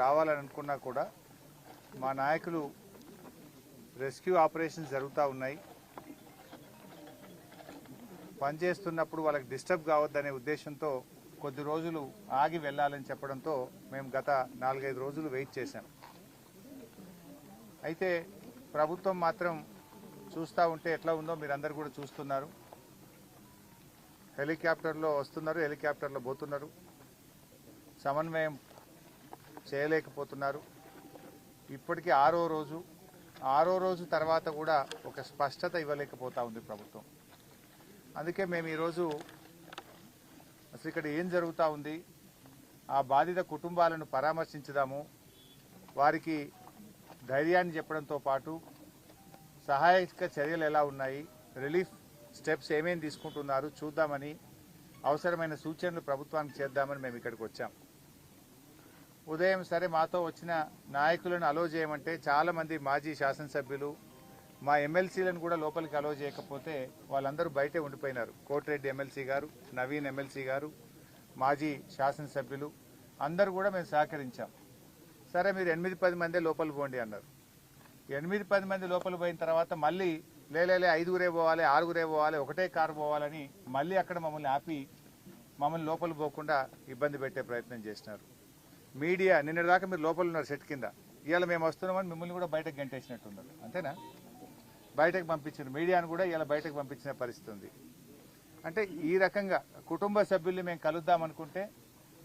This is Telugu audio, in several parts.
రావాలని అనుకున్నా కూడా మా నాయకులు రెస్క్యూ ఆపరేషన్స్ జరుగుతూ ఉన్నాయి. పనిచేస్తున్నప్పుడు వాళ్ళకి డిస్టర్బ్ కావద్దనే ఉద్దేశంతో కొద్ది రోజులు ఆగి వెళ్ళాలని చెప్పడంతో మేము గత 4-5 రోజులు వెయిట్ చేశాం. అయితే ప్రభుత్వం మాత్రం చూస్తూ ఉంటే ఎట్లా ఉందో మీరందరూ కూడా చూస్తున్నారు. హెలికాప్టర్లో వస్తున్నారు, హెలికాప్టర్లో పోతున్నారు, సమన్వయం చేయలేకపోతున్నారు. ఇప్పటికీ ఆరో రోజు తర్వాత కూడా ఒక స్పష్టత ఇవ్వలేకపోతా ఉంది ప్రభుత్వం. అందుకే మేము ఈరోజు అసలు ఇక్కడ ఏం జరుగుతూ ఉంది, ఆ బాధిత కుటుంబాలను పరామర్శించుదాము, వారికి ధైర్యాన్ని చెప్పడంతో పాటు సహాయక చర్యలు ఎలా ఉన్నాయి, రిలీఫ్ స్టెప్స్ ఏమేమి తీసుకుంటున్నారు చూద్దామని, అవసరమైన సూచనలు ప్రభుత్వానికి చేద్దామని మేము ఇక్కడికి వచ్చాం. ఉదయం సరే మాతో వచ్చిన నాయకులను అలో చేయమంటే చాలామంది మాజీ శాసనసభ్యులు, మా ఎమ్మెల్సీలను కూడా లోపలికి అలో చేయకపోతే వాళ్ళందరూ బయటే ఉండిపోయినారు. కోటిరెడ్డి ఎమ్మెల్సీ గారు, నవీన్ ఎమ్మెల్సీ గారు, మాజీ శాసనసభ్యులు అందరూ కూడా మేము సహకరించాం. సరే మీరు 8-10 మందే లోపలికి పోండి అన్నారు. 8-10 మంది లోపలికి పోయిన తర్వాత మళ్ళీ లేలే 5గురే పోవాలి, 6గురే పోవాలి, ఒకటే కారు పోవాలని మళ్ళీ అక్కడ మమ్మల్ని ఆపి మమ్మల్ని లోపలికి పోకుండా ఇబ్బంది పెట్టే ప్రయత్నం చేసినారు. మీడియా నిన్నటిదాకా మీరు లోపల ఉన్నారు సెట్ కింద, ఇవాళ మేము వస్తున్నామని మిమ్మల్ని కూడా బయటకు గంటేసినట్టున్నారు. అంతేనా? బయటకు పంపించారు, మీడియాను కూడా ఇలా బయటకు పంపించిన పరిస్థితి ఉంది. అంటే ఈ రకంగా కుటుంబ సభ్యుల్ని మేము కలుద్దామనుకుంటే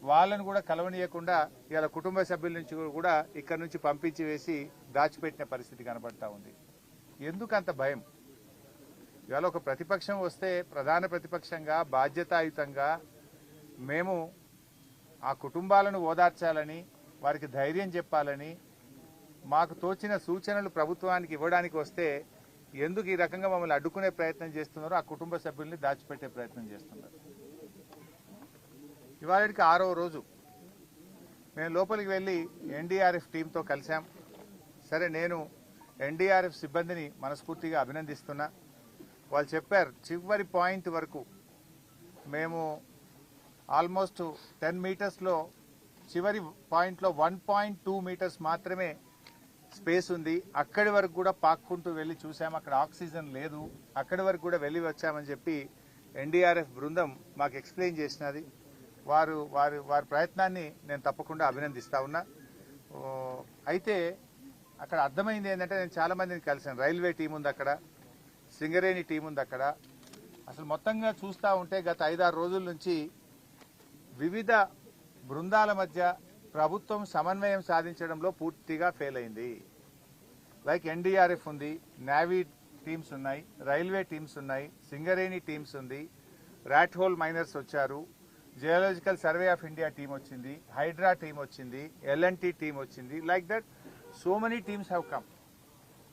వాళ్ళను కూడా కలవనీయకుండా ఇలా కుటుంబ సభ్యుల నుంచి కూడా ఇక్కడ నుంచి పంపించి వేసి దాచిపెట్టిన పరిస్థితి కనబడతా ఉంది. ఎందుకు అంత భయం? ఇవాళ ఒక ప్రతిపక్షం వస్తే ప్రధాన ప్రతిపక్షంగా బాధ్యతాయుతంగా మేము ఆ కుటుంబాలను ఓదార్చాలని, వారికి ధైర్యం చెప్పాలని, మాకు తోచిన సూచనలు ప్రభుత్వానికి ఇవ్వడానికి వస్తే ఎందుకు ఈ రకంగా మమ్మల్ని అడ్డుకునే ప్రయత్నం చేస్తున్నారో, ఆ కుటుంబ సభ్యుల్ని దాచిపెట్టే ప్రయత్నం చేస్తున్నారు. ఇవాళకి 6వ రోజు మేము లోపలికి వెళ్ళి ఎన్డీఆర్ఎఫ్ టీంతో కలిసాం. సరే, నేను ఎన్డీఆర్ఎఫ్ సిబ్బందిని మనస్ఫూర్తిగా అభినందిస్తున్నా. వాళ్ళు చెప్పారు చివరి పాయింట్ వరకు మేము ఆల్మోస్ట్ 10 మీటర్స్లో చివరి పాయింట్లో 1.2 మీటర్స్ మాత్రమే స్పేస్ ఉంది. అక్కడి వరకు కూడా పాక్కుంటూ వెళ్ళి చూసాం, అక్కడ ఆక్సిజన్ లేదు, అక్కడి వరకు కూడా వెళ్ళి వచ్చామని చెప్పి ఎన్డీఆర్ఎఫ్ బృందం మాకు ఎక్స్ప్లెయిన్ చేసినది. వారి ప్రయత్నాన్ని నేను తప్పకుండా అభినందిస్తా ఉన్నా. అయితే అక్కడ అర్థమైంది ఏంటంటే, నేను చాలా మందిని కలిసాను. రైల్వే టీం ఉంది అక్కడ, సింగరేణి టీం ఉంది అక్కడ. అసలు మొత్తంగా చూస్తూ ఉంటే గత 5-6 రోజుల నుంచి వివిధ బృందాల మధ్య ప్రభుత్వం సమన్వయం సాధించడంలో పూర్తిగా ఫెయిల్ అయింది. లైక్ ఎన్డీఆర్ఎఫ్ ఉంది, నేవీ టీమ్స్ ఉన్నాయి, రైల్వే టీమ్స్ ఉన్నాయి, సింగరేణి టీమ్స్ ఉంది, ర్యాట్ హోల్ మైనర్స్ వచ్చారు, geological survey of India team వచ్చింది, హైడ్రా టీం వచ్చింది, ఎల్ఎన్టీ టీం వచ్చింది. Like that so many teams have come.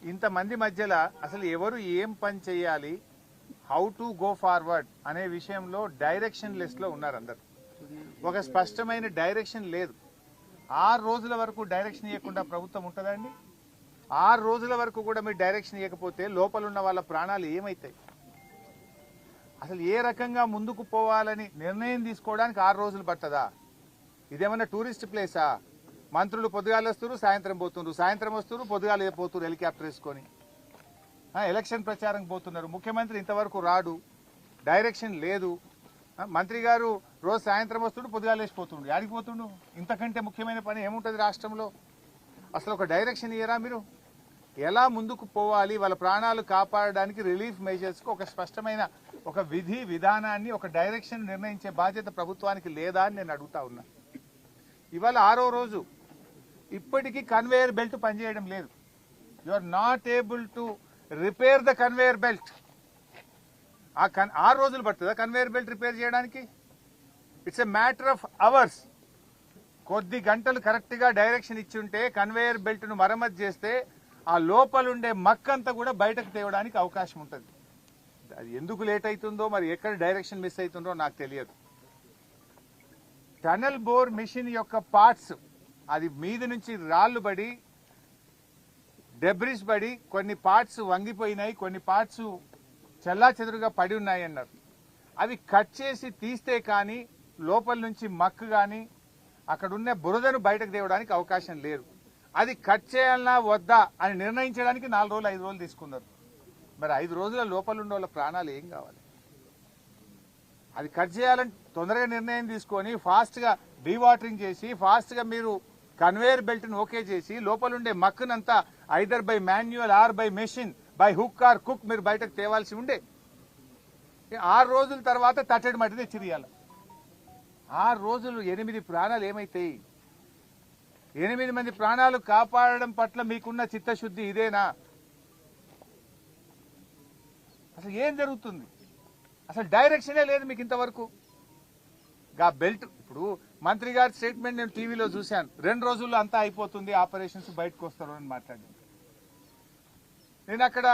ఇంతమంది మధ్యలో అసలు ఎవరు ఏం పని చేయాలి, హౌ టు గో ఫార్వర్డ్ అనే విషయంలో డైరెక్షన్ లెస్ లో ఉన్నారు అందరు. ఒక స్పష్టమైన డైరెక్షన్ లేదు. 6 రోజుల వరకు డైరెక్షన్ ఇవ్వకుండా ప్రభుత్వం ఉంటుందండి? 6 రోజుల వరకు కూడా మీరు డైరెక్షన్ ఇవ్వకపోతే లోపల ఉన్న వాళ్ళ ప్రాణాలు ఏమవుతాయి? అసలు ఏ రకంగా ముందుకు పోవాలని నిర్ణయం తీసుకోవడానికి 6 రోజులు పట్టదా? ఇదేమన్నా టూరిస్ట్ ప్లేసా? మంత్రులు పొద్దుగాలు వస్తున్నారు, సాయంత్రం పోతున్నారు, సాయంత్రం వస్తున్నారు, పొద్దుగాలు పోతున్నారు హెలికాప్టర్ వేసుకొని. ఎలక్షన్ ప్రచారం పోతున్నారు. ముఖ్యమంత్రి ఇంతవరకు రాడు, డైరెక్షన్ లేదు. మంత్రి గారు రోజు సాయంత్రం వస్తుండు, పొద్దుగాలు వేసిపోతుండు. యాడికి పోతుండు? ఇంతకంటే ముఖ్యమైన పని ఏముంటుంది రాష్ట్రంలో? అసలు ఒక డైరెక్షన్ ఇయ్యరా మీరు? ఎలా ముందుకు పోవాలి, వాళ్ళ ప్రాణాలు కాపాడడానికి రిలీఫ్ మెజర్స్కి ఒక స్పష్టమైన ఒక విధి విధానాన్ని, ఒక డైరెక్షన్ నిర్ణయించే బాధ్యత ప్రభుత్వానికి లేదా అని నేను అడుగుతా ఉన్నా. ఇవాళ 6వ రోజు ఇప్పటికీ కన్వేయర్ బెల్ట్ పనిచేయడం లేదు. You are not able to repair the conveyor belt. 6 రోజులు పడుతుందా కన్వేయర్ బెల్ట్ రిపేర్ చేయడానికి? It's a matter of hours. కొద్ది గంటలు కరెక్ట్గా డైరెక్షన్ ఇచ్చి ఉంటే కన్వేయర్ బెల్ట్ను మరమ్మతు చేస్తే ఆ లోపలుండే మక్కంతా కూడా బయటకు తేవడానికి అవకాశం ఉంటుంది. అది ఎందుకు లేట్ అవుతుందో, మరి ఎక్కడ డైరెక్షన్ మిస్ అవుతుందో నాకు తెలియదు. టనల్ బోర్ మిషన్ యొక్క పార్ట్స్, అది మీద నుంచి రాళ్లు పడి డెబ్రిస్ పడి కొన్ని పార్ట్స్ వంగిపోయినాయి, కొన్ని పార్ట్స్ చెల్లాచెదురుగా పడి ఉన్నాయి అన్నారు. అవి కట్ చేసి తీస్తే కానీ లోపల నుంచి మక్కు కానీ అక్కడున్న బురదను బయటకు తేవడానికి అవకాశం లేదు. అది కట్ చేయాలన్నా వద్దా అని నిర్ణయించడానికి 4 రోజులు 5 రోజులు తీసుకున్నారు. మరి 5 రోజుల లోపల ఉన్న వాళ్ళ ప్రాణాలు ఏం కావాలి? అది కట్ చేయాలని తొందరగా నిర్ణయం తీసుకొని ఫాస్ట్గా డీవాటరింగ్ చేసి ఫాస్ట్గా మీరు కన్వేయర్ బెల్ట్ని ఓకే చేసి లోపలుండే మక్కునంతా either by manual or by machine by hook or cook మీరు బయటకు తేవాల్సి ఉండే. 6 రోజుల తర్వాత తట్టడి మట్టి తెచ్చిరియాలి. 6 రోజులు 8 ప్రాణాలు ఏమైతాయి? 8 మంది ప్రాణాలు కాపాడడం పట్ల మీకున్న చిత్తశుద్ధి ఇదేనా? అసలు ఏం జరుగుతుంది? అసలు డైరెక్షనే లేదు మీకు ఇంతవరకు. గా బెల్ట్ ఇప్పుడు మంత్రి గారి స్టేట్మెంట్ నేను టీవీలో చూశాను. 2 రోజుల్లో అంతా అయిపోతుంది, ఆపరేషన్స్ బయటకు వస్తారు అని మాట్లాడింది. నేను అక్కడ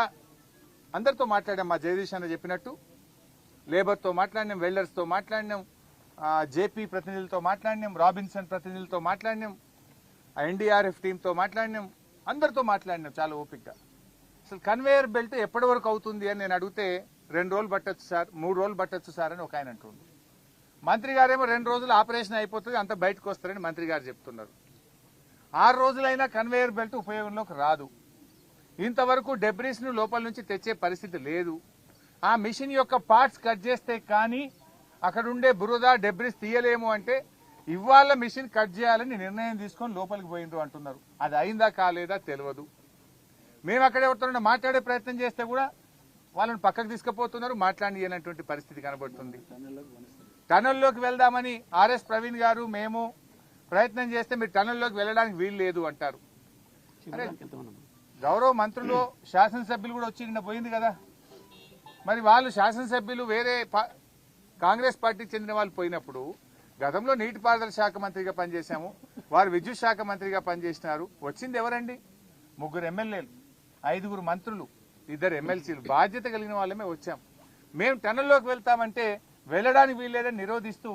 అందరితో మాట్లాడాం. మా జగదీష్ అన్న చెప్పినట్టు లేబర్తో మాట్లాడినాం, వెల్డర్స్తో మాట్లాడినాం, జేపీ ప్రతినిధులతో మాట్లాడినాం, రాబిన్సన్ ప్రతినిధులతో మాట్లాడినాం, ఎన్డీఆర్ఎఫ్ టీంతో మాట్లాడినాం, అందరితో మాట్లాడినాం చాలా ఓపికగా. అసలు కన్వేయర్ బెల్ట్ ఎప్పటి వరకు అవుతుంది అని నేను అడిగితే 2 రోజులు పట్టొచ్చు సార్, 3 రోజులు పట్టొచ్చు సార్ అని ఒక ఆయన అంటుండ్రు. మంత్రి గారేమో 2 రోజులు ఆపరేషన్ అయిపోతుంది, అంత బయటకు వస్తారని మంత్రి గారు చెప్తున్నారు. 6 రోజులైనా కన్వేయర్ బెల్ట్ ఉపయోగంలోకి రాదు. ఇంతవరకు డెబ్రీస్ ను లోపల నుంచి తెచ్చే పరిస్థితి లేదు. ఆ మిషన్ యొక్క పార్ట్స్ కట్ చేస్తే కానీ అక్కడ ఉండే బురద డెబ్రీస్ తీయలేము అంటే ఇవాళ మిషన్ కట్ చేయాలని నిర్ణయం తీసుకొని లోపలికి పోయిండ్రు అంటున్నారు. అది అయిందా కాలేదా తెలియదు. మేము అక్కడ ఎవరితో మాట్లాడే ప్రయత్నం చేస్తే కూడా వాళ్ళని పక్కకు తీసుకుపోతున్నారు, మాట్లాడినటువంటి పరిస్థితి కనబడుతుంది. టనల్లోకి వెళ్దామని ఆర్ఎస్ ప్రవీణ్ గారు మేము ప్రయత్నం చేస్తే మీరు టనల్లోకి వెళ్ళడానికి వీలు లేదు అంటారు. గౌరవ మంత్రులు శాసనసభ్యులు కూడా వచ్చి నిన్న పోయింది కదా, మరి వాళ్ళు శాసనసభ్యులు వేరే కాంగ్రెస్ పార్టీకి చెందిన వాళ్ళు పోయినప్పుడు గతంలో నీటిపారుదల శాఖ మంత్రిగా పనిచేశాము, వారు విద్యుత్ శాఖ మంత్రిగా పనిచేసినారు. వచ్చింది ఎవరండి? 3 ఎమ్మెల్యేలు, 5 మంత్రులు, 2 ఎమ్మెల్సీలు, బాధ్యత కలిగిన వాళ్ళమే వచ్చాం. మేము టనల్లోకి వెళ్తామంటే వెళ్ళడానికి వీల్లేదని నిరోధిస్తూ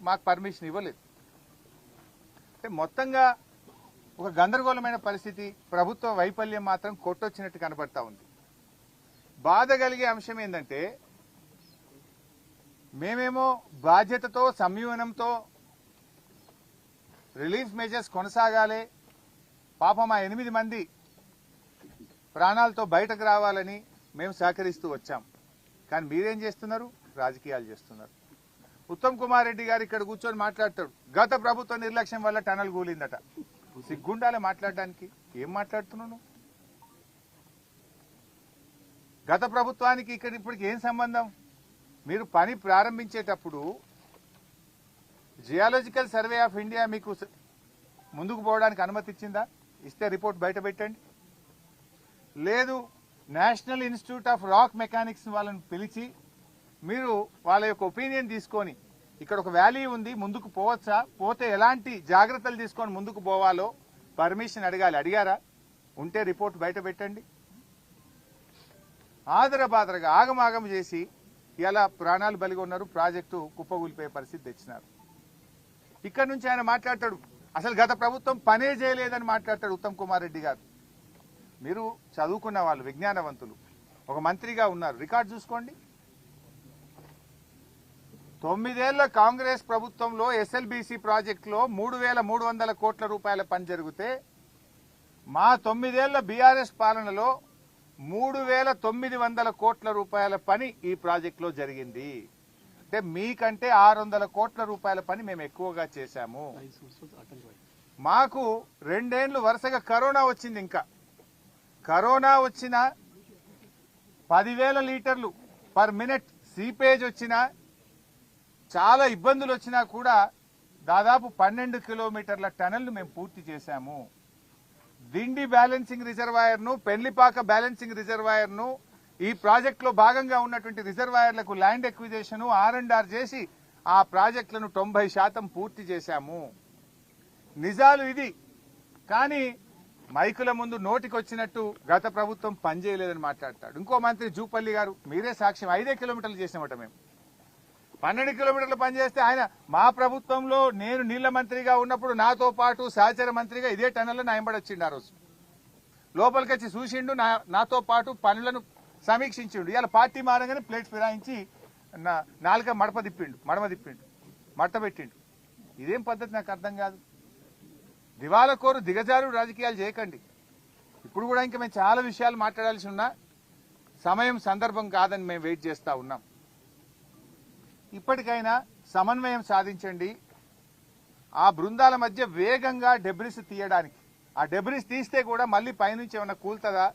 మాకు పర్మిషన్ ఇవ్వలేదు. అంటే మొత్తంగా ఒక గందరగోళమైన పరిస్థితి, ప్రభుత్వ వైఫల్యం మాత్రం కొట్టొచ్చినట్టు కనబడతా ఉంది. బాధ కలిగే అంశం ఏంటంటే మేమేమో బాధ్యతతో సంయమనంతో రిలీఫ్ మెజర్స్ కొనసాగాలి, పాపం ఆ 8 మంది ప్రాణాలతో బయటకు రావాలని మేము సహకరిస్తూ వచ్చాం. కానీ మీరేం చేస్తున్నారు? రాజకీయాలు చేస్తున్నారు. ఉత్తమ్ కుమార్ రెడ్డి గారు ఇక్కడ కూర్చొని మాట్లాడతాడు, గత ప్రభుత్వ నిర్లక్ష్యం వల్ల టనల్ కూలిందట. సిగ్గుండాలే మాట్లాడడానికి. ఏం మాట్లాడుతున్నావు? గత ప్రభుత్వానికి ఇక్కడ ఇప్పటికి ఏం సంబంధం? మీరు పని ప్రారంభించేటప్పుడు జియాలజికల్ సర్వే ఆఫ్ ఇండియా మీకు ముందుకు పోవడానికి అనుమతి ఇచ్చిందా? ఇస్తే రిపోర్ట్ బయట పెట్టండి. లేదు, national institute of rock mechanics వాళ్ళని పిలిచి మీరు వాళ్ళ యొక్క ఒపీనియన్ తీసుకొని ఇక్కడ ఒక వ్యాలీ ఉంది, ముందుకు పోవచ్చా, పోతే ఎలాంటి జాగ్రత్తలు తీసుకొని ముందుకు పోవాలో పర్మిషన్ అడగాలి. అడిగారా? ఉంటే రిపోర్ట్ బయట పెట్టండి. ఆదరబాదరగా ఆగమాగం చేసి ఇలా ప్రాణాలు బలిగొన్నారు, ప్రాజెక్టు కుప్పగూలిపోయే పరిస్థితి తెచ్చినారు. ఇక్కడ నుంచి ఆయన మాట్లాడతాడు, అసలు గత ప్రభుత్వం పనే చేయలేదని మాట్లాడతాడు ఉత్తమ్ కుమార్ రెడ్డి గారు. మీరు చదువుకున్న వాళ్ళు, విజ్ఞానవంతులు, ఒక మంత్రిగా ఉన్నారు, రికార్డు చూసుకోండి. 9 ఏళ్ల కాంగ్రెస్ ప్రభుత్వంలో ఎస్ఎల్బీసీ ప్రాజెక్టులో 3,300 కోట్ల రూపాయల పని జరిగితే మా 9 ఏళ్ల బీఆర్ఎస్ పాలనలో 3,900 కోట్ల రూపాయల పని ఈ ప్రాజెక్టులో జరిగింది. అంటే మీకంటే 600 కోట్ల రూపాయల పని మేము ఎక్కువగా చేశాము. మాకు 2 ఏళ్లు వరుసగా కరోనా వచ్చింది. ఇంకా కరోనా వచ్చిన 10,000 లీటర్లు పర్ మినిట్ సీపేజ్ వచ్చినా, చాలా ఇబ్బందులు వచ్చినా కూడా దాదాపు 12 కిలోమీటర్ల టనల్ మేము పూర్తి చేశాము. దిండి బ్యాలెన్సింగ్ రిజర్వాయర్ ను, పెళ్లిపాక బ్యాలెన్సింగ్ రిజర్వాయర్ ను, ఈ ప్రాజెక్టులో భాగంగా ఉన్నటువంటి రిజర్వాయర్లకు ల్యాండ్ ఎక్విజిషన్ R&R చేసి ఆ ప్రాజెక్టులను 90% పూర్తి చేశాము. నిజాలు ఇది. కానీ మైకుల ముందు నోటికి వచ్చినట్టు గత ప్రభుత్వం పనిచేయలేదని మాట్లాడతాడు. ఇంకో మంత్రి జూపల్లి గారు, మీరే సాక్ష్యం, 5 కిలోమీటర్లు చేసినమాట మేము. 12 కిలోమీటర్లు పనిచేస్తే ఆయన మా ప్రభుత్వంలో నేను నీళ్ల మంత్రిగా ఉన్నప్పుడు నాతో పాటు సహచర మంత్రిగా ఇదే టనల్లో నాయంబడొచ్చిండు. ఆ రోజు లోపలికి వచ్చి చూసిండు, నాతో పాటు పనులను సమీక్షించిండు. ఇవాళ పార్టీ మారగానే ప్లేట్ ఫిరాయించి నాలుక మడమ తిప్పిండు, మడత పెట్టిండు. ఇదేం పద్ధతి నాకు అర్థం కాదు. దివాలా కోరు దిగజారు రాజకీయాలు చేయకండి. ఇప్పుడు కూడా ఇంకా మేము చాలా విషయాలు మాట్లాడాల్సి ఉన్నా సమయం సందర్భం కాదని మేము వెయిట్ చేస్తా ఉన్నాం. ఇప్పటికైనా సమన్వయం సాధించండి. ఆ బృందాల మధ్య వేగంగా డెబ్రిస్ తీయడానికి, ఆ డెబ్రిస్ తీస్తే కూడా మళ్ళీ పైనుంచి ఏమైనా కూల్తుందా,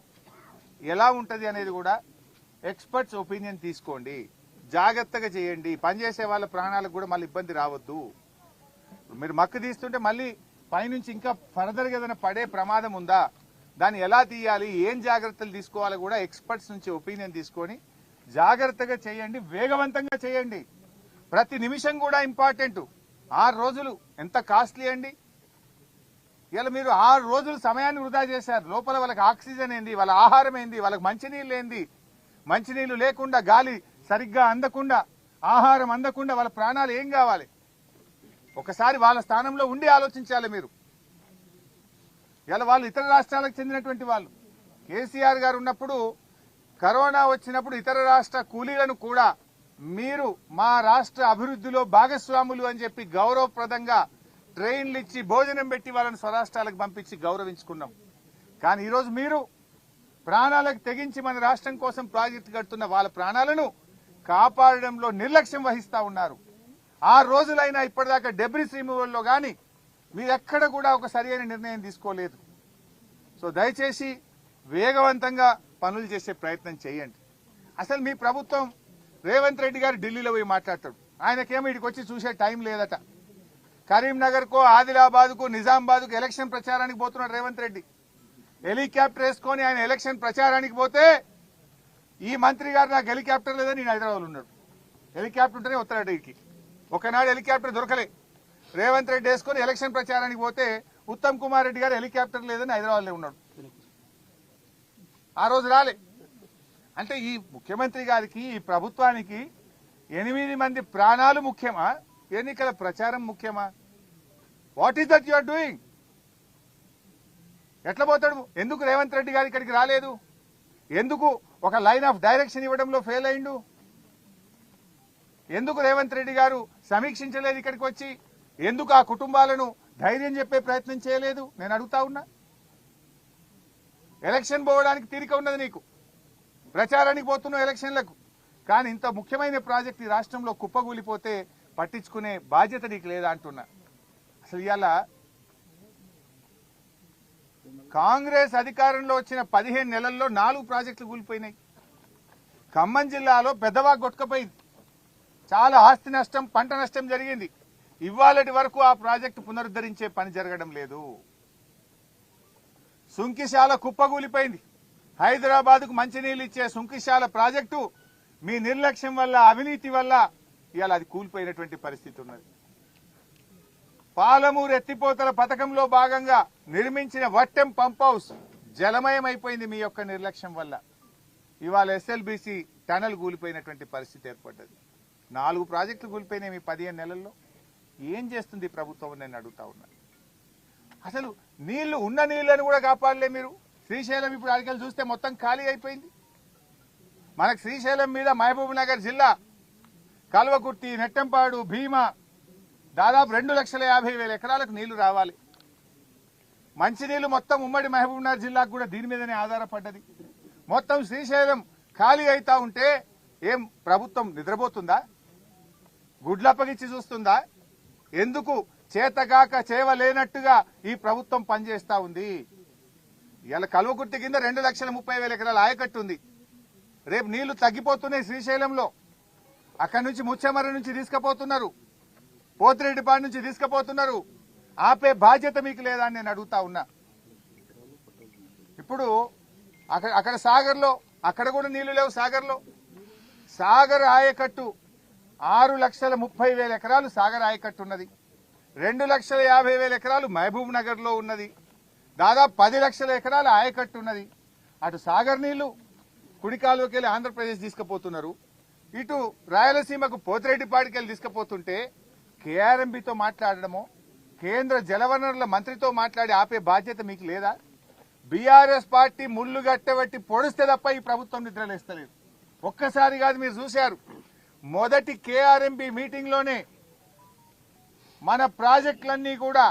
ఎలా ఉంటుంది అనేది కూడా ఎక్స్పర్ట్స్ ఒపీనియన్ తీసుకోండి. జాగ్రత్తగా చేయండి. పనిచేసే వాళ్ళ ప్రాణాలకు కూడా మళ్ళీ ఇబ్బంది రావద్దు. మీరు మక్కు తీస్తుంటే మళ్ళీ పైనుంచి ఇంకా ఫర్దర్గా ఏదైనా పడే ప్రమాదం ఉందా, దాన్ని ఎలా తీయాలి, ఏం జాగ్రత్తలు తీసుకోవాలో కూడా ఎక్స్పర్ట్స్ నుంచి ఒపీనియన్ తీసుకొని జాగ్రత్తగా చేయండి, వేగవంతంగా చేయండి. ప్రతి నిమిషం కూడా ఇంపార్టెంట్. 6 రోజులు ఎంత కాస్ట్లీ అండి. ఇలా మీరు 6 రోజులు సమయాన్ని వృధా చేశారు. లోపల వాళ్ళకి ఆక్సిజన్ ఏంది, వాళ్ళ ఆహారం ఏంది, వాళ్ళకి మంచినీళ్ళు ఏంది, మంచినీళ్ళు లేకుండా, గాలి సరిగ్గా అందకుండా, ఆహారం అందకుండా వాళ్ళ ప్రాణాలు ఏం కావాలి? ఒకసారి వాళ్ళ స్థానంలో ఉండి ఆలోచించాలి మీరు. ఇలా వాళ్ళు ఇతర రాష్ట్రాలకు చెందినటువంటి వాళ్ళు. కేసీఆర్ గారు ఉన్నప్పుడు కరోనా వచ్చినప్పుడు ఇతర రాష్ట్ర కూలీలను కూడా మీరు మా రాష్ట్ర అభివృద్ధిలో భాగస్వాములు అని చెప్పి గౌరవప్రదంగా ట్రైన్లు ఇచ్చి భోజనం పెట్టి వాళ్ళని స్వరాష్ట్రాలకు పంపించి గౌరవించుకున్నాం. కానీ ఈరోజు మీరు ప్రాణాలకు తెగించి మన రాష్ట్రం కోసం ప్రాజెక్టు కడుతున్న వాళ్ళ ప్రాణాలను కాపాడడంలో నిర్లక్ష్యం వహిస్తా ఉన్నారు. 6 రోజులైనా ఇప్పటిదాకా డెబ్రిస్ రిమూవల్లో కానీ మీరెక్కడ కూడా ఒక సరైన నిర్ణయం తీసుకోలేదు. సో దయచేసి వేగవంతంగా పనులు చేసే ప్రయత్నం చేయండి. అసలు మీ ప్రభుత్వం రేవంత్ రెడ్డి గారు ఢిల్లీలో పోయి మాట్లాడతాడు. ఆయనకేమో ఇక్కడికి వచ్చి చూసే టైం లేదట. కరీంనగర్కో, ఆదిలాబాద్కు, నిజామాబాద్కు ఎలక్షన్ ప్రచారానికి పోతున్నాడు రేవంత్ రెడ్డి. హెలికాప్టర్ వేసుకొని ఆయన ఎలక్షన్ ప్రచారానికి పోతే ఈ మంత్రి గారు నాకు హెలికాప్టర్ లేదని నేను హైదరాబాద్లో ఉన్నాడు. హెలికాప్టర్ ఉంటేనే వస్తాడు ఇక్కడికి. ఒకనాడు హెలికాప్టర్ దొరకలే. రేవంత్ రెడ్డి వేసుకొని ఎలక్షన్ ప్రచారానికి పోతే ఉత్తమ్ కుమార్ రెడ్డి గారు హెలికాప్టర్ లేదని హైదరాబాద్లో ఉన్నాడు. ఆ రోజు రాలే. అంటే ఈ ముఖ్యమంత్రి గారికి, ఈ ప్రభుత్వానికి 8 మంది ప్రాణాలు ముఖ్యమా, ఎన్నికల ప్రచారం ముఖ్యమా? What is that you are doing? ఎట్లా పోతాడు? ఎందుకు రేవంత్ రెడ్డి గారు ఇక్కడికి రాలేదు? ఎందుకు ఒక లైన్ ఆఫ్ డైరెక్షన్ ఇవ్వడంలో ఫెయిల్ అయిండు? ఎందుకు రేవంత్ రెడ్డి గారు సమీక్షించలేదు ఇక్కడికి వచ్చి? ఎందుకు ఆ కుటుంబాలను ధైర్యం చెప్పే ప్రయత్నం చేయలేదు? నేను అడుగుతా ఉన్నా. ఎలక్షన్ పోవడానికి తీరిక ఉన్నది నీకు, ప్రచారానికి పోతున్నావు ఎలక్షన్లకు. కానీ ఇంత ముఖ్యమైన ప్రాజెక్ట్ ఈ రాష్ట్రంలో కుప్పగూలిపోతే పట్టించుకునే బాధ్యత నీకు లేదా అంటున్నా. అసలు ఇవాళ కాంగ్రెస్ అధికారంలో వచ్చిన 15 నెలల్లో 4 ప్రాజెక్టులు కూలిపోయినాయి. ఖమ్మం జిల్లాలో పెద్దవాగు కొట్టుకుపోయింది. చాలా ఆస్తి నష్టం, పంట నష్టం జరిగింది. ఇవాళటి వరకు ఆ ప్రాజెక్టు పునరుద్ధరించే పని జరగడం లేదు. సుంకిశాల కుప్పగూలిపోయింది. హైదరాబాద్కు మంచినీళ్ళు ఇచ్చే సుంకిశాల ప్రాజెక్టు మీ నిర్లక్ష్యం వల్ల, అవినీతి వల్ల ఇవాళ అది కూలిపోయినటువంటి పరిస్థితి ఉన్నది. పాలమూరు ఎత్తిపోతల పథకంలో భాగంగా నిర్మించిన వట్టెం పంప్ హౌస్ జలమయం అయిపోయింది మీ యొక్క నిర్లక్ష్యం వల్ల. ఇవాళ ఎస్ఎల్బీసీ టనల్ కూలిపోయినటువంటి పరిస్థితి ఏర్పడ్డది. 4 ప్రాజెక్టులు కూలిపోయినాయి మీ 15 నెలల్లో. ఏం చేస్తుంది ప్రభుత్వం నేను అడుగుతా ఉన్నా. అసలు నీళ్లు, ఉన్న నీళ్లను కూడా కాపాడలే మీరు. శ్రీశైలం ఇప్పుడు అడిగలు చూస్తే మొత్తం ఖాళీ అయిపోయింది. మనకు శ్రీశైలం మీద మహబూబ్ నగర్ జిల్లా కల్వకుర్తి, నెట్టంపాడు, భీమా దాదాపు 2,50,000 ఎకరాలకు నీళ్లు రావాలి. మంచినీళ్లు మొత్తం ఉమ్మడి మహబూబ్ నగర్ జిల్లాకు కూడా దీని మీదనే ఆధారపడ్డది. మొత్తం శ్రీశైలం ఖాళీ అవుతా ఉంటే ఏం ప్రభుత్వం నిద్రపోతుందా? గుడ్లప్పగిచ్చి చూస్తుందా? ఎందుకు చేతగాక చేవలేనట్టుగా ఈ ప్రభుత్వం పనిచేస్తా ఉంది. ఇవాళ కల్వకుర్తి కింద 2,30,000 ఎకరాల ఆయకట్టు ఉంది. రేపు నీళ్లు తగ్గిపోతున్నాయి శ్రీశైలంలో. అక్కడి నుంచి ముచ్చెమర్రి నుంచి తీసుకుపోతున్నారు, పోతిరెడ్డిపాడు నుంచి తీసుకుపోతున్నారు. ఆపే బాధ్యత మీకు లేదా అని నేను అడుగుతా ఉన్నా. ఇప్పుడు అక్కడ సాగర్లో, అక్కడ కూడా నీళ్లు లేవు. సాగర్ ఆయకట్టు 6,30,000 ఎకరాలు సాగర్ ఆయకట్టు ఉన్నది. 2,50,000 ఎకరాలు మహబూబ్ నగర్ లో ఉన్నది. దాదాపు 10 లక్షల ఎకరాల ఆయకట్టు ఉన్నది. అటు సాగర్ నీళ్లు కుడికాలువకి వెళ్ళి ఆంధ్రప్రదేశ్ తీసుకుపోతున్నారు, ఇటు రాయలసీమకు పోతిరెడ్డిపాడికి వెళ్ళి తీసుకుపోతుంటే కేఆర్ఎంబీతో మాట్లాడడమో, కేంద్ర జలవనరుల మంత్రితో మాట్లాడి ఆపే బాధ్యత మీకు లేదా? బీఆర్ఎస్ పార్టీ ముళ్లు గట్టబట్టి పొడిస్తే తప్ప ఈ ప్రభుత్వం నిద్రలేస్తలేదు. ఒక్కసారి కాదు, మీరు చూశారు. మొదటి కేఆర్ఎంబీ మీటింగ్ లోనే మన ప్రాజెక్టులన్నీ కూడా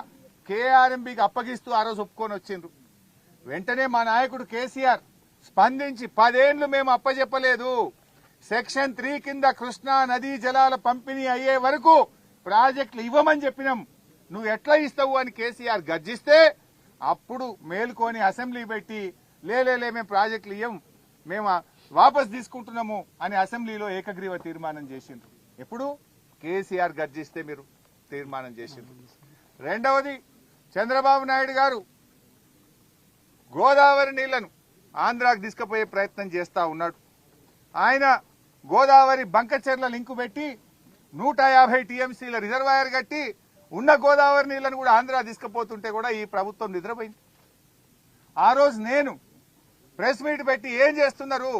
కేఆర్ఎంబీకి అప్పగిస్తూ ఆ రోజు ఒప్పుకొని వచ్చిండ్రు. వెంటనే మా నాయకుడు కేసీఆర్ స్పందించి 10 ఏళ్లు మేము అప్పచెప్పలేదు, సెక్షన్ 3 కింద కృష్ణా నదీ జలాల పంపిణీ అయ్యే వరకు ప్రాజెక్టులు ఇవ్వమని చెప్పినాం, నువ్వు ఎట్లా ఇస్తావు అని కేసీఆర్ గర్జిస్తే అప్పుడు మేల్కొని అసెంబ్లీ పెట్టి లేలే మేము ప్రాజెక్టులు ఇవ్వం, మేము వాపస్ తీసుకుంటున్నాము అని అసెంబ్లీలో ఏకగ్రీవ తీర్మానం చేసిండ్రు. ఎప్పుడు కేసీఆర్ గర్జిస్తే మీరు తీర్మానం చేసిండ్రు. రెండవది, చంద్రబాబు నాయుడు గారు గోదావరి నీళ్లను ఆంధ్రాకు తీసుకుపోయే ప్రయత్నం చేస్తా ఉన్నాడు. ఆయన గోదావరి బంకచెర్ల లింకు పెట్టి 150 టీఎంసీల రిజర్వాయర్ కట్టి ఉన్న గోదావరి నీళ్లను కూడా ఆంధ్రా తీసుకుపోతుంటే కూడా ఈ ప్రభుత్వం నిద్రపోయింది. ఆ రోజు నేను ప్రెస్ మీట్ పెట్టి ఏం చేస్తున్నారు,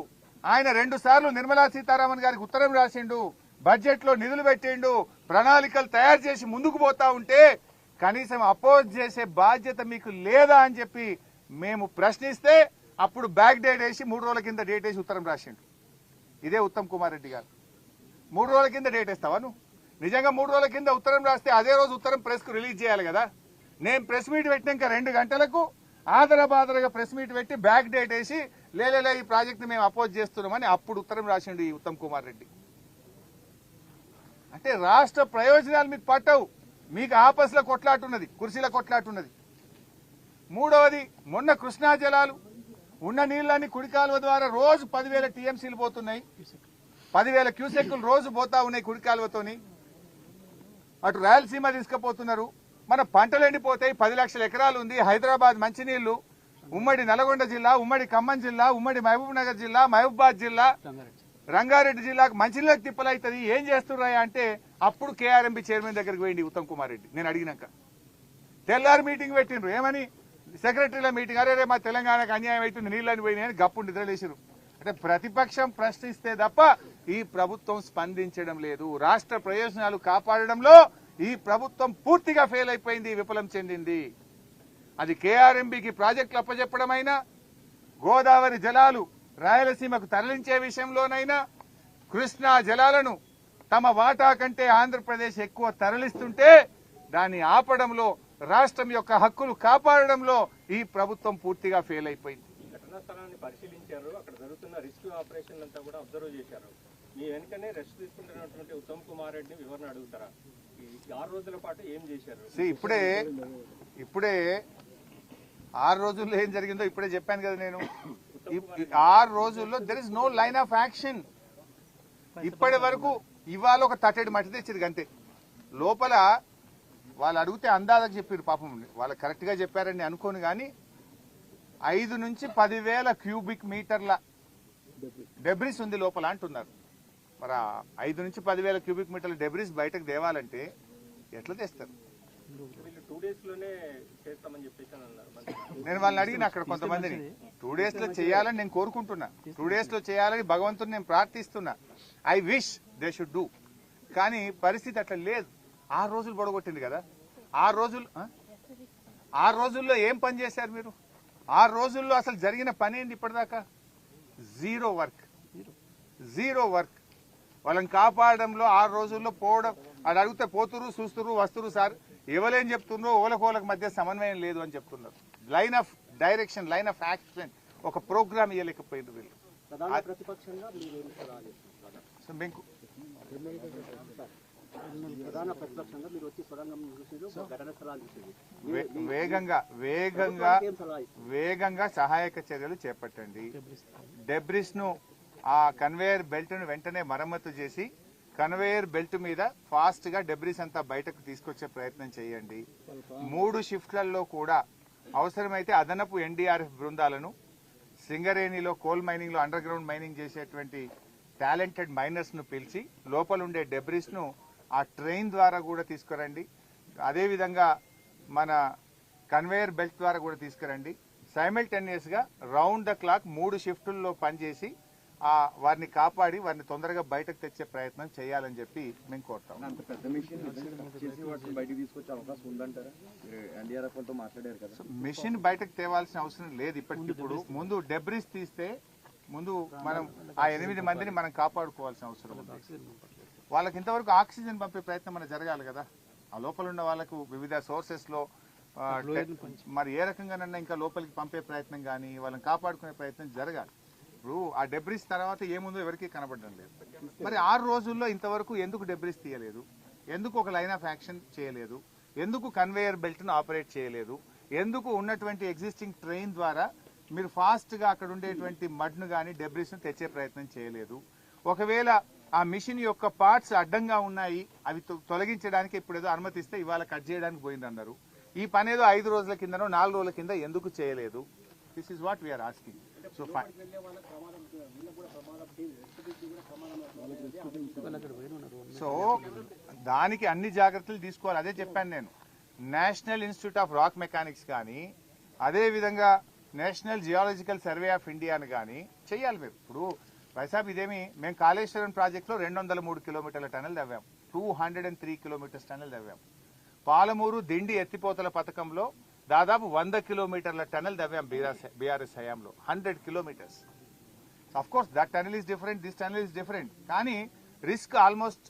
ఆయన 2 సార్లు నిర్మలా సీతారామన్ గారికి ఉత్తరం రాసిండు, బడ్జెట్ లో నిధులు పెట్టిండు, ప్రణాళికలు తయారు చేసి ముందుకు పోతా ఉంటే కనీసం అపోజ్ చేసే బాధ్యత మీకు లేదా అని చెప్పి మేము ప్రశ్నిస్తే అప్పుడు బ్యాక్ డేట్ వేసి 3 రోజుల కింద డేట్ వేసి ఉత్తరం రాసిండు. ఇదే ఉత్తమ్ కుమార్ రెడ్డి గారు. 3 రోజుల కింద డేట్ వేస్తావా నువ్వు? నిజంగా 3 రోజుల కింద ఉత్తరం రాస్తే అదే రోజు ఉత్తరం ప్రెస్ కు రిలీజ్ చేయాలి కదా. నేను ప్రెస్ మీట్ పెట్టినాక 2 గంటలకు ఆదరబాదరగా ప్రెస్ మీట్ పెట్టి బ్యాక్ డేట్ వేసి లేలే ఈ ప్రాజెక్ట్ ని మేము అపోజ్ చేస్తున్నామని అప్పుడు ఉత్తరం రాసిండు ఈ ఉత్తమ్ కుమార్ రెడ్డి. అంటే రాష్ట్ర ప్రయోజనాలు మీకు పట్టవు, మీకు ఆపస్ల కొట్లాటున్నది, కుర్చీల కొట్లాటున్నది. మూడవది, మొన్న కృష్ణా జలాలు ఉన్న నీళ్లన్నీ కుడి కాలువ ద్వారా రోజు 10,000 టీఎంసీలు పోతున్నాయి, 10,000 క్యూసెక్కులు రోజు పోతా ఉన్నాయి కుడి కాలువతోని. అటు రాయలసీమ తీసుకుపోతున్నారు, మన పంటలు ఎండిపోతాయి. 10 లక్షల ఎకరాలు ఉంది హైదరాబాద్ మంచినీళ్లు, ఉమ్మడి నల్గొండ జిల్లా, ఉమ్మడి ఖమ్మం జిల్లా, ఉమ్మడి మహబూబ్ నగర్ జిల్లా, మహబూబాద్ జిల్లా, రంగారెడ్డి జిల్లాకు మంచినీళ్ళకి తిప్పలవుతుంది, ఏం చేస్తున్నాయా అంటే అప్పుడు కేఆర్ఎంబీ చైర్మన్ దగ్గరికి పోయింది ఉత్తమ్ కుమార్ రెడ్డి. నేను అడిగినాక తెల్లారి మీటింగ్ పెట్టిండ్రు, ఏమని సెక్రటరీల మీటింగ్, అరే మా తెలంగాణకు అన్యాయం అవుతుంది నీళ్ళని పోయినాయని గప్పుడు నిద్రలేసారు. అంటే ప్రతిపక్షం ప్రశ్నిస్తే తప్ప ఈ ప్రభుత్వం స్పందించడం లేదు. రాష్ట్ర ప్రయోజనాలు కాపాడడంలో ఈ ప్రభుత్వం పూర్తిగా ఫెయిల్ అయిపోయింది, విఫలం చెందింది. అది కేఆర్ఎంబీకి ప్రాజెక్టులు అప్పచెప్పడమైనా, గోదావరి జలాలు రాయలసీమకు తరలించే విషయంలోనైనా, కృష్ణా జలాలను తమ వాటా కంటే ఆంధ్రప్రదేశ్ ఎక్కువ తరలిస్తుంటే దాన్ని ఆపడంలో, రాష్ట్రం యొక్క హక్కులు కాపాడడంలో ఈ ప్రభుత్వం పూర్తిగా ఫెయిల్ అయిపోయింది. ఘటనా స్థలాన్ని పరిశీలించారు, అక్కడ జరుగుతున్న రెస్క్యూ ఆపరేషన్ అంతా కూడా అబ్జర్వ్ చేశారు. మీ వెనుకనే రెస్ట్ తీసుకుంటున్నటువంటి ఉత్తమ్ కుమార్ రెడ్డిని వివరణ అడుగుతారా? ఈ 6 రోజుల పాటు ఏం చేశారు? ఇప్పుడే 6 రోజుల్లో ఏం జరిగిందో ఇప్పుడే చెప్పాను కదా నేను. 6 రోజుల్లో there is no line of action. ఇప్పటి వరకు ఇవాళ ఒక తట్టెడు మట్టి తెచ్చింది అంతే. లోపల వాళ్ళు అడిగితే అందాలకు చెప్పారు, పాపం వాళ్ళు కరెక్ట్ గా చెప్పారని అనుకోను కానీ 5 నుంచి 10,000 క్యూబిక్ మీటర్ల డెబ్రిస్ ఉంది లోపల అంటున్నారు. మరి 5 నుంచి 10,000 క్యూబిక్ మీటర్ల డెబ్రిస్ బయటకు తేవాలంటే ఎట్లా తెస్తారు? నేను వాళ్ళని అడిగిన అక్కడ కొంతమందిని 2 days లో చేయాలని నేను కోరుకుంటున్నా, 2 days లో చేయాలని భగవంతుని నేను ప్రార్థిస్తున్నా. I wish they should do. కానీ పరిస్థితి అట్లా లేదు. 6 రోజులు పొడగొట్టింది కదా. 6 రోజుల్లో ఏం పని చేశారు మీరు? 6 రోజుల్లో అసలు జరిగిన పని ఏంది ఇప్పటిదాకా? Zero work. వాళ్ళని కాపాడడంలో 6 రోజుల్లో పోవడం, అది అడిగితే పోతురు చూస్తురు వస్తురు సార్, ఎవరేం చెప్తున్నారు, ఓలకోలకు మధ్య సమన్వయం లేదు అని చెప్తున్నారు. Line of direction, line of action, ఒక ప్రోగ్రామ్ ఇవ్వలేకపోయింది వీళ్ళు. వేగంగా సహాయక చర్యలు చేపట్టండి. డెబ్రిస్ ను, ఆ కన్వేయర్ బెల్ట్ ను వెంటనే మరమ్మతు చేసి కన్వేయర్ బెల్ట్ మీద ఫాస్ట్ గా డెబ్రిస్ అంతా బయటకు తీసుకొచ్చే ప్రయత్నం చేయండి. 3 షిఫ్ట్లలో కూడా అవసరమైతే అదనపు ఎన్డీఆర్ఎఫ్ బృందాలను, సింగరేణిలో కోల్ మైనింగ్ లో అండర్ గ్రౌండ్ మైనింగ్ చేసేటువంటి టాలెంటెడ్ మైనర్స్ ను పిలిచి లోపలుండే డెబ్రిస్ ను ఆ ట్రైన్ ద్వారా కూడా తీసుకురండి. అదేవిధంగా మన కన్వేయర్ బెల్ట్ ద్వారా కూడా తీసుకురండి. సైమల్టేనియస్ గా రౌండ్ ద క్లాక్ 3 షిఫ్టుల్లో పనిచేసి వారిని కాపాడి వారిని తొందరగా బయటకు తెచ్చే ప్రయత్నం చేయాలని చెప్పి మేము కోరుతాం. మిషన్ బయటకు తేవాల్సిన అవసరం లేదు ఇప్పటికిప్పుడు. ముందు డెబ్రిస్ తీస్తే ముందు మనం ఆ 8 మందిని మనం కాపాడుకోవాల్సిన అవసరం ఉంది. వాళ్ళకి ఇంతవరకు ఆక్సిజన్ పంపే ప్రయత్నం మనకు జరగాలి కదా. ఆ లోపల ఉన్న వాళ్ళకు వివిధ సోర్సెస్ లో మరి ఏ రకంగానన్నా ఇంకా లోపలికి పంపే ప్రయత్నం కానీ వాళ్ళని కాపాడుకునే ప్రయత్నం జరగాలి. ఇప్పుడు ఆ డెబ్రిస్ తర్వాత ఏముందో ఎవరికీ కనబడడం లేదు. మరి 6 రోజుల్లో ఇంతవరకు ఎందుకు డెబ్రిస్ తీయలేదు, ఎందుకు ఒక లైన్ ఆఫ్ యాక్షన్ చేయలేదు, ఎందుకు కన్వేయర్ బెల్ట్ ను ఆపరేట్ చేయలేదు, ఎందుకు ఉన్నటువంటి ఎగ్జిస్టింగ్ ట్రైన్ ద్వారా మీరు ఫాస్ట్ గా అక్కడ ఉండేటువంటి మడ్ ను కానీ డెబ్రిస్ ను తెచ్చే ప్రయత్నం చేయలేదు. ఒకవేళ ఆ మిషన్ యొక్క పార్ట్స్ అడ్డంగా ఉన్నాయి, అవి తొలగించడానికి ఇప్పుడు ఏదో అనుమతిస్తే ఇవాళ కట్ చేయడానికి పోయిందన్నారు. ఈ పని ఏదో 5 రోజుల కిందనో 4 రోజుల కింద ఎందుకు చేయలేదు? This is what we are asking. So so దానికి అన్ని జాగ్రత్తలు తీసుకోవాలి. అదే చెప్పాను నేను. National institute of rock mechanics కానీ, అదేవిధంగా నేషనల్ జియాలజికల్ సర్వే ఆఫ్ ఇండియాని కానీ చెయ్యాలి. మీరు ఇప్పుడు వైసాబ్ ఇదేమి మేము కాళేశ్వరం ప్రాజెక్టులో 203 కిలోమీటర్ల టనల్ తవ్వాం, 203 కిలోమీటర్స్ టనల్ తవ్వాం. పాలమూరు దిండి ఎత్తిపోతల పథకంలో దాదాపు 100 కిలోమీటర్ల టనల్ తవ్వాం బీఆర్ఎస్ హయాంలో, 100 kilometres. Of course that tunnel is different, this tunnel is different, కానీ రిస్క్ ఆల్మోస్ట్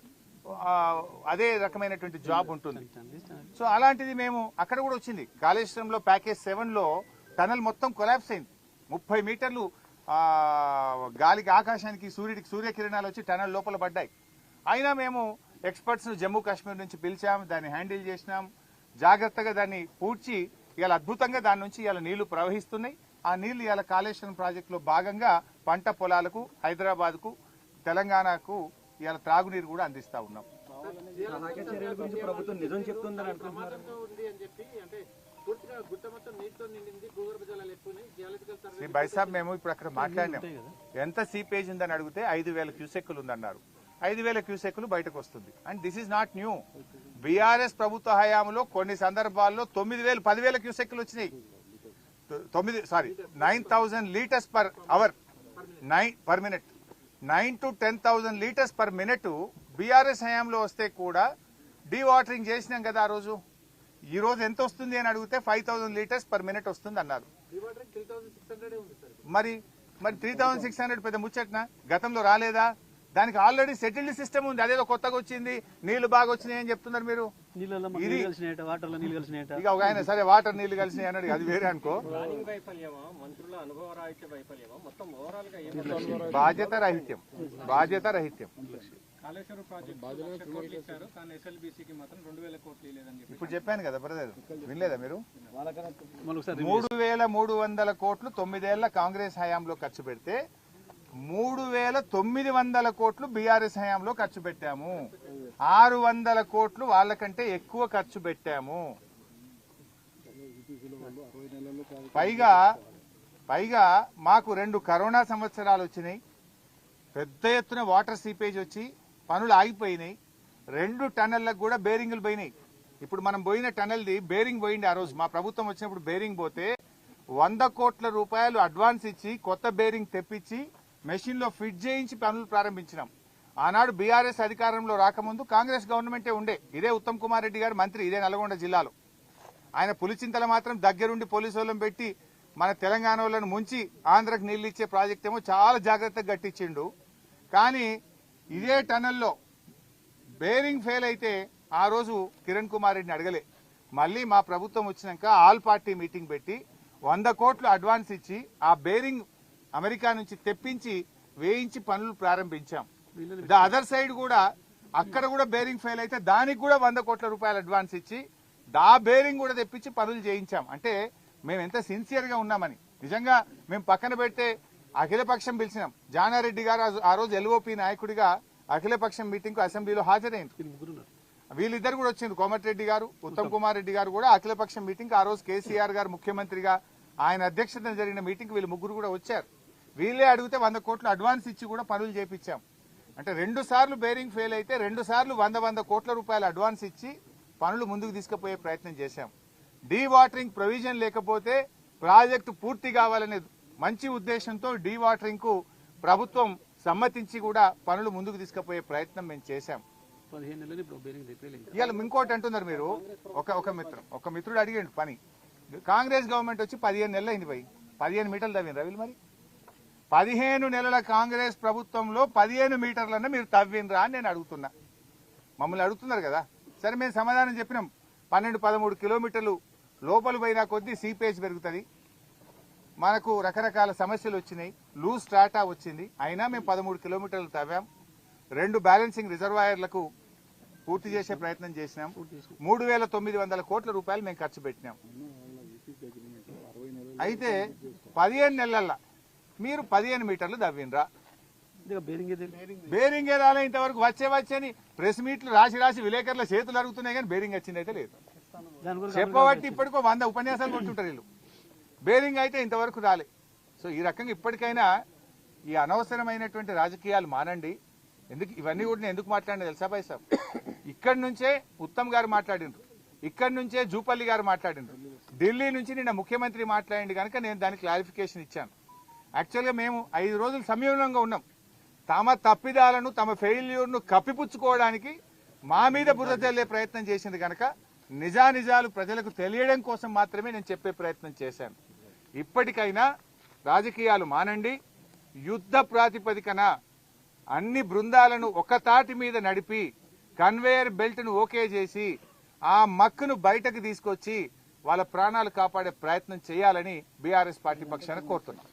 అదే రకమైనటువంటి జాబ్ ఉంటుంది. సో అలాంటిది మేము అక్కడ కూడా వచ్చింది. కాళేశ్వరంలో ప్యాకేజ్ 7 లో టనల్ మొత్తం కొలాప్స్ అయింది. 30 మీటర్లు గాలికి ఆకాశానికి సూర్యకిరణాలు వచ్చి టనల్ లోపల పడ్డాయి. అయినా మేము ఎక్స్పర్ట్స్ ను జమ్మూ కాశ్మీర్ నుంచి పిలిచాం, దాన్ని హ్యాండిల్ చేసినాం, జాగ్రత్తగా దాన్ని పూడ్చి ఇవాళ అద్భుతంగా దాని నుంచి ఇవాళ నీళ్లు ప్రవహిస్తున్నాయి. ఆ నీళ్లు ఇవాళ కాళేశ్వరం ప్రాజెక్టులో భాగంగా పంట పొలాలకు, హైదరాబాద్ కు, తెలంగాణకు ఇవాళ త్రాగునీరు కూడా అందిస్తా ఉన్నాం. బైసాబ్ మేము ఇప్పుడు అక్కడ మాట్లాడినాం, ఎంత సీపేజ్ ఉందని అడిగితే 5,000 క్యూసెక్కులు ఉందన్నారు. 5,000 క్యూసెక్కులు బయటకు వస్తుంది. And this is not new. BRS ప్రభుత్వ హయాంలో కొన్ని సందర్భాల్లో 9,000, 10,000 క్యూసెక్కులు వచ్చినాయి. 9,000 litres per hour per minute, 9 to 10,000 litres per minute BRS హయాంలో వస్తే కూడా డీవాటరింగ్ చేసినాం కదా ఆ రోజు. ఈ రోజు ఎంత వస్తుంది అని అడిగితే 5,000 లీటర్స్ పర్ మినిట్ వస్తుంది అన్నారు. మరి 3,600 పెద్ద ముచ్చట్నా? గతంలో రాలేదా? దానికి ఆల్రెడీ సెటిల్డ్ సిస్టమ్ ఉంది. అదేదో కొత్తగా వచ్చింది, నీళ్లు బాగా వచ్చినాయి అని చెప్తున్నారు మీరు. ఇక ఒక ఆయన సరే వాటర్ నీళ్లు కలిసినాయి అన్నాడు, అది వేరే అనుకో. బాధ్యత రాహిత్యం. ఇప్పుడు చెప్పాను కదా బ్రదర్, వినలేదా మీరు? 3,300 కోట్లు 9 ఏళ్ల కాంగ్రెస్ హయాంలో ఖర్చు పెడితే 3,900 కోట్లు బీఆర్ఎస్ హయాంలో ఖర్చు పెట్టాము. 600 కోట్లు వాళ్ళకంటే ఎక్కువ ఖర్చు పెట్టాము. పైగా మాకు 2 కరోనా సంవత్సరాలు వచ్చినాయి. పెద్ద ఎత్తున వాటర్ సీపేజ్ వచ్చి పనులు ఆగిపోయినాయి. 2 టన్నెళ్లకు కూడా బేరింగులు పోయినాయి. ఇప్పుడు మనం పోయిన టన్నెల్ది బేరింగ్ పోయింది. ఆ రోజు మా ప్రభుత్వం వచ్చినప్పుడు బేరింగ్ పోతే 100 కోట్ల రూపాయలు అడ్వాన్స్ ఇచ్చి కొత్త బేరింగ్ తెప్పించి మెషిన్ లో ఫిట్ చేయించి పనులు ప్రారంభించినాం. ఆనాడు బీఆర్ఎస్ అధికారంలో రాకముందు కాంగ్రెస్ గవర్నమెంటే ఉండే. ఇదే ఉత్తమ్ కుమార్ రెడ్డి గారు మంత్రి, ఇదే నల్గొండ జిల్లాలో. ఆయన పులిచింతల మాత్రం దగ్గరుండి పోలీసు వాళ్ళని పెట్టి మన తెలంగాణ వాళ్ళను ముంచి ఆంధ్రకు నీళ్లు ఇచ్చే ప్రాజెక్ట్ ఏమో చాలా జాగ్రత్తగా గట్టించిండు. కానీ ఇదే టన్నెల్లో బేరింగ్ ఫెయిల్ అయితే ఆ రోజు కిరణ్ కుమార్ రెడ్డిని అడగలే. మళ్ళీ మా ప్రభుత్వం వచ్చినాక ఆల్ పార్టీ మీటింగ్ పెట్టి 100 కోట్లు అడ్వాన్స్ ఇచ్చి ఆ బేరింగ్ అమెరికా నుంచి తెప్పించి వేయించి పనులు ప్రారంభించాం. ద అదర్ సైడ్ కూడా అక్కడ కూడా బేరింగ్ ఫెయిల్ అయితే దానికి కూడా 100 కోట్ల రూపాయలు అడ్వాన్స్ ఇచ్చి ఆ బేరింగ్ కూడా తెప్పించి పనులు చేయించాం. అంటే మేము ఎంత సిన్సియర్ గా ఉన్నామని. నిజంగా మేము పక్కన పెడితే అఖిలపక్షం పిలిచినాం. జానారెడ్డి గారు ఆ రోజు ఎల్ఓపి నాయకుడిగా అఖిలపక్షం మీటింగ్ కు అసెంబ్లీలో హాజరైంది. వీళ్ళిద్దరు కూడా వచ్చింది. కోమటిరెడ్డి గారు, ఉత్తమ్ కుమార్ రెడ్డి గారు కూడా అఖిలపక్షం మీటింగ్ ఆ రోజు కేసీఆర్ గారు ముఖ్యమంత్రిగా ఆయన అధ్యక్షతన జరిగిన మీటింగ్ వీళ్ళు ముగ్గురు కూడా వచ్చారు. వీళ్ళే అడిగితే 100 కోట్లు అడ్వాన్స్ ఇచ్చి కూడా పనులు చేపించాం. అంటే 2 సార్లు బేరింగ్ ఫెయిల్ అయితే 2 సార్లు 100 కోట్ల రూపాయలు అడ్వాన్స్ ఇచ్చి పనులు ముందుకు తీసుకుపోయే ప్రయత్నం చేశాం. డీ వాటరింగ్ ప్రొవిజన్ లేకపోతే ప్రాజెక్టు పూర్తి కావాలనే మంచి ఉద్దేశంతో డీ వాటరింగ్ కు ప్రభుత్వం సమ్మతించి కూడా పనులు ముందుకు తీసుకుపోయే ప్రయత్నం మేము చేశాం. 15 నెలలు ఇప్పుడు బేరింగ్ రిపేరింగ్. ఇవాళ ఇంకోటి అంటున్నారు మీరు. ఒక మిత్రుడు అడిగాడు పని. కాంగ్రెస్ గవర్నమెంట్ వచ్చి 15 నెలలు అయింది. 15 మీటర్లు తవ్వినరా వీళ్ళు? మరి 15 నెలల కాంగ్రెస్ ప్రభుత్వంలో 15 మీటర్లన్నా మీరు తవ్వినరా అని నేను అడుగుతున్నా. మమ్మల్ని అడుగుతున్నారు కదా. సరే మేము సమాధానం చెప్పినాం 12-13 కిలోమీటర్లు లోపలి పోయినా కొద్దీ సీపేజ్ పెరుగుతుంది, మనకు రకరకాల సమస్యలు వచ్చినాయి, లూజ్ స్ట్రాటా వచ్చింది, అయినా మేము 13 కిలోమీటర్లు తవ్వాం. 2 బ్యాలెన్సింగ్ రిజర్వాయర్లకు పూర్తి చేసే ప్రయత్నం చేసినాం. 3,900 కోట్ల రూపాయలు మేము ఖర్చు పెట్టినాం. అయితే 15 నెలల్లో మీరు 15 మీటర్లు తవ్వినరా? బేరింగ్ రాలే ఇంతవరకు. వచ్చని ప్రెస్ మీట్లు రాసి విలేకరుల చేతులు అరుగుతున్నాయి కానీ బేరింగ్ వచ్చింది అయితే లేదు. చెప్పబట్టి ఇప్పటికో 100 ఉపన్యాసాలు కొట్టుంటారు వీళ్ళు. బేరింగ్ అయితే ఇంతవరకు రాలే. సో ఈ రకంగా ఇప్పటికైనా ఈ అనవసరమైనటువంటి రాజకీయాలు మానండి. ఎందుకు ఇవన్నీ కూడా నేను ఎందుకు మాట్లాడినా తెలుసా భాయ్ సాబ్? ఇక్కడి నుంచే ఉత్తమ్ గారు మాట్లాడిండ్రు, ఇక్కడి నుంచే జూపల్లి గారు మాట్లాడిండ్రు, ఢిల్లీ నుంచి నిన్న ముఖ్యమంత్రి మాట్లాడింది కనుక నేను దానికి క్లారిఫికేషన్ ఇచ్చాను. యాక్చువల్గా మేము 5 రోజులు సంయమనంగా ఉన్నాం. తమ తప్పిదాలను తమ ఫెయిల్యూర్ను కప్పిపుచ్చుకోవడానికి మా మీద బురద చల్లే ప్రయత్నం చేసింది కనుక నిజానిజాలు ప్రజలకు తెలియడం కోసం మాత్రమే నేను చెప్పే ప్రయత్నం చేశాను. ఇప్పటికైనా రాజకీయాలు మానండి. యుద్ధ ప్రాతిపదికన అన్ని బృందాలను ఒక తాటి మీద నడిపి కన్వేయర్ బెల్ట్ ను ఓకే చేసి ఆ మక్కును బయటకు తీసుకొచ్చి వాళ్ళ ప్రాణాలు కాపాడే ప్రయత్నం చేయాలని బీఆర్ఎస్ పార్టీ పక్షాన కోరుతున్నాం.